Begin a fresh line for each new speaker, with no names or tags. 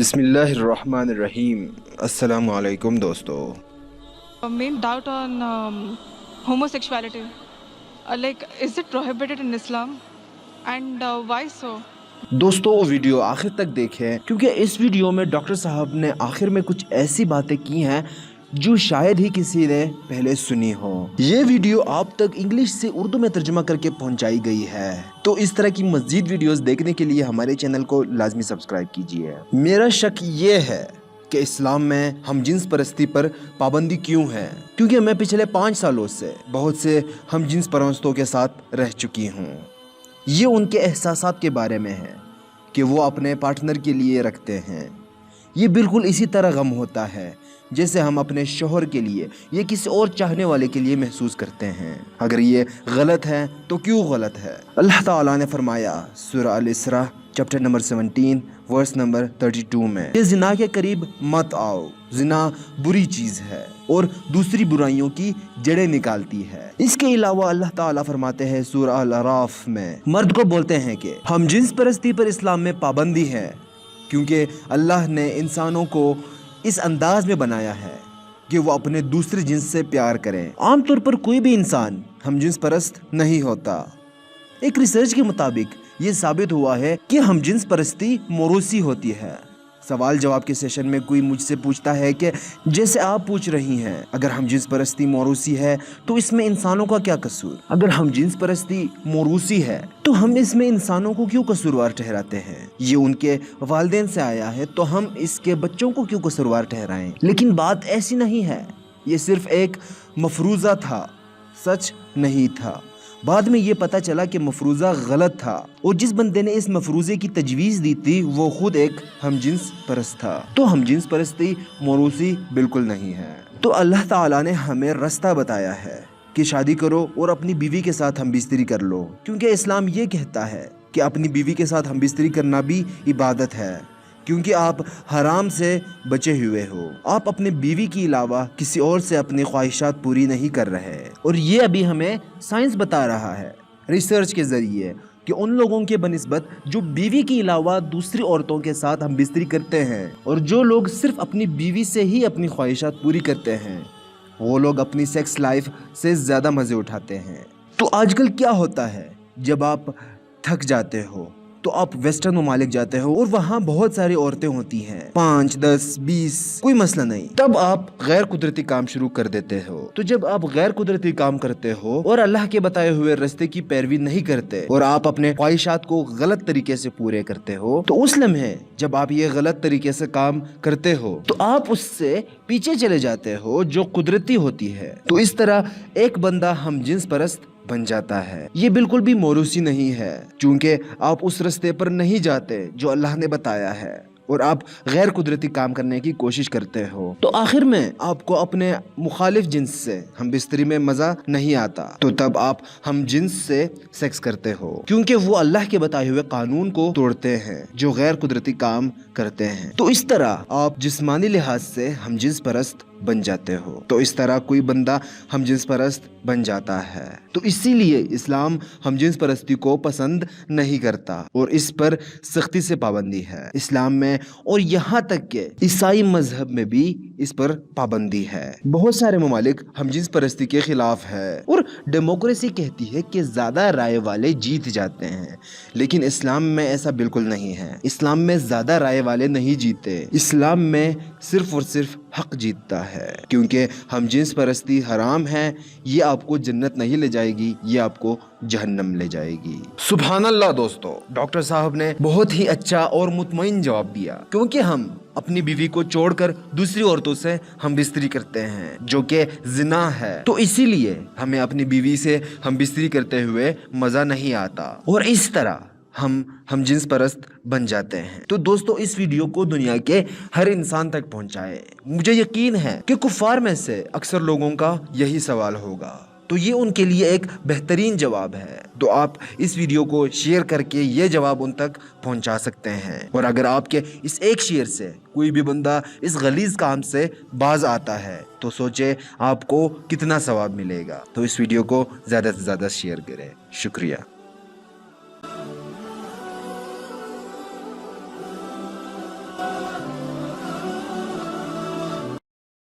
बिस्मिल्लाहिर्रहमानिर्रहीम। अस्सलामु अलैकुम दोस्तों।
Main doubt on homosexuality. Like, is it prohibited in Islam? And why so?
दोस्तों वीडियो आखिर तक देखें क्योंकि इस वीडियो में डॉक्टर साहब ने आखिर में कुछ ऐसी बातें की हैं जो शायद ही किसी ने पहले सुनी हो। ये वीडियो आप तक इंग्लिश से उर्दू में तर्जुमा करके पहुंचाई गई है। तो इस तरह की मज़ीद वीडियोस देखने के लिए हमारे चैनल को लाजमी सब्सक्राइब कीजिए। मेरा शक ये है कि इस्लाम में हम जिन्स परस्ती पर पाबंदी क्यों है, क्योंकि मैं पिछले 5 सालों से बहुत से हम जिन्स परस्तों के साथ रह चुकी हूँ। ये उनके एहसासात के बारे में है कि वो अपने पार्टनर के लिए रखते हैं। ये बिल्कुल इसी तरह गम होता है जैसे हम अपने शोहर के लिए या किसी और चाहने वाले के लिए महसूस करते हैं। अगर ये गलत है तो क्यों गलत है? अल्लाह ताला ने फरमाया सूरह अल-इसरा चैप्टर नंबर 17 वर्स नंबर 32 में, ये जिना के करीब मत आओ, जिना बुरी चीज़ है और दूसरी बुराइयों की जड़ें निकालती है। इसके अलावा अल्लाह ताला फरमाते हैं सूरह अल-अराफ में, मर्द को बोलते हैं कि हम जिन्स परस्ती पर इस्लाम में पाबंदी है क्योंकि अल्लाह ने इंसानों को इस अंदाज में बनाया है कि वो अपने दूसरे जिन्स से प्यार करें। आमतौर पर कोई भी इंसान हम जिन्स परस्त नहीं होता। एक रिसर्च के मुताबिक ये साबित हुआ है कि हम जिन्स परस्ती मोरूसी होती है। सवाल जवाब के सेशन में कोई मुझसे पूछता है कि जैसे आप पूछ रही हैं, अगर हम जिन्स परस्ती मोरूसी है तो इसमें इंसानों का क्या कसूर? अगर हम जिन्स परस्ती मोरूसी है तो हम इसमें इंसानों को क्यों कसूरवार ठहराते हैं? ये उनके वालिदैन से आया है तो हम इसके बच्चों को क्यों कसूरवार ठहराएं? लेकिन बात ऐसी नहीं है। ये सिर्फ एक मफरूज़ा था, सच नहीं था। बाद में ये पता चला कि मफरूज़ा गलत था और जिस बंदे ने इस मफरूज़े की तजवीज़ दी थी वो खुद एक हम जिन्स परस्त था। तो हम जिन्स परस्ती मोरूसी बिल्कुल नहीं है। तो अल्लाह ताला ने हमें रास्ता बताया है कि शादी करो और अपनी बीवी के साथ हमबिस्तरी कर लो, क्योंकि इस्लाम ये कहता है कि अपनी बीवी के साथ हमबिस्तरी करना भी इबादत है, क्योंकि आप हराम से बचे हुए हो। आप अपने बीवी के अलावा किसी और से अपनी ख्वाहिशात पूरी नहीं कर रहे। और ये अभी हमें साइंस बता रहा है रिसर्च के ज़रिए कि उन लोगों के बनिस्बत जो बीवी के अलावा दूसरी औरतों के साथ हम बिस्तरी करते हैं और जो लोग सिर्फ अपनी बीवी से ही अपनी ख्वाहिशात पूरी करते हैं, वो लोग अपनी सेक्स लाइफ से ज़्यादा मज़े उठाते हैं। तो आजकल क्या होता है, जब आप थक जाते हो तो आप वेस्टर्न ममालिक जाते हो और वहाँ बहुत सारी औरतें होती हैं, 5, 10, 20, कोई मसला नहीं। तब आप गैर कुदरती काम शुरू कर देते हो। तो जब आप गैर कुदरती काम करते हो और अल्लाह के बताए हुए रास्ते की पैरवी नहीं करते और आप अपने ख्वाहिशात को गलत तरीके से पूरे करते हो, तो उस लम्हे जब आप ये गलत तरीके से काम करते हो तो आप उससे पीछे चले जाते हो जो कुदरती होती है। तो इस तरह एक बंदा हम जिन्स परस्त बन जाता है। ये बिल्कुल भी मोरूसी नहीं है, क्योंकि आप उस रास्ते पर नहीं जाते जो अल्लाह ने बताया है और आप गैर कुदरती काम करने की कोशिश करते हो। तो आखिर में आपको अपने मुखालिफ जिन्स से हम बिस्तरी में मजा नहीं आता, तो तब आप हम जिन्स से सेक्स करते हो, क्योंकि वो अल्लाह के बताए हुए कानून को तोड़ते हैं जो गैर कुदरती काम करते हैं। तो इस तरह आप जिस्मानी लिहाज से हम जिन्स परस्त बन जाते हो। तो इस तरह कोई बंदा हम जिन्स परस्त बन जाता है। तो इसीलिए इस्लाम हम जिन्स परस्ती को पसंद नहीं करता और इस पर सख्ती से पाबंदी है इस्लाम में, और यहाँ तक कि ईसाई मजहब में भी इस पर पाबंदी है। बहुत सारे ममालिक हम जिन्स परस्ती के खिलाफ है और डेमोक्रेसी कहती है कि ज्यादा राय वाले जीत जाते हैं, लेकिन इस्लाम में ऐसा बिल्कुल नहीं है। इस्लाम में ज्यादा राय वाले नहीं जीते। इस्लाम में सिर्फ और सिर्फ हक जीतता है, क्योंकि हम जिन्स परस्ती हराम है। ये आपको जन्नत नहीं ले जाएगी, ये आपको जहन्नम ले जाएगी। सुभान अल्लाह। दोस्तों डॉक्टर साहब ने बहुत ही अच्छा और मुतमईन जवाब दिया, क्योंकि हम अपनी बीवी को छोड़कर दूसरी औरतों से हम बिस्तरी करते हैं जो कि जिना है। तो इसीलिए हमें अपनी बीवी से हम बिस्तरी करते हुए मजा नहीं आता और इस तरह हम जिन्स परस्त बन जाते हैं। तो दोस्तों इस वीडियो को दुनिया के हर इंसान तक पहुंचाए। मुझे यकीन है कि कुफार में से अक्सर लोगों का यही सवाल होगा, तो ये उनके लिए एक बेहतरीन जवाब है। तो आप इस वीडियो को शेयर करके ये जवाब उन तक पहुंचा सकते हैं, और अगर आपके इस एक शेयर से कोई भी बंदा इस गलीज काम से बाज आता है तो सोचे आपको कितना सवाब मिलेगा। तो इस वीडियो को ज़्यादा से ज़्यादा शेयर करें। शुक्रिया।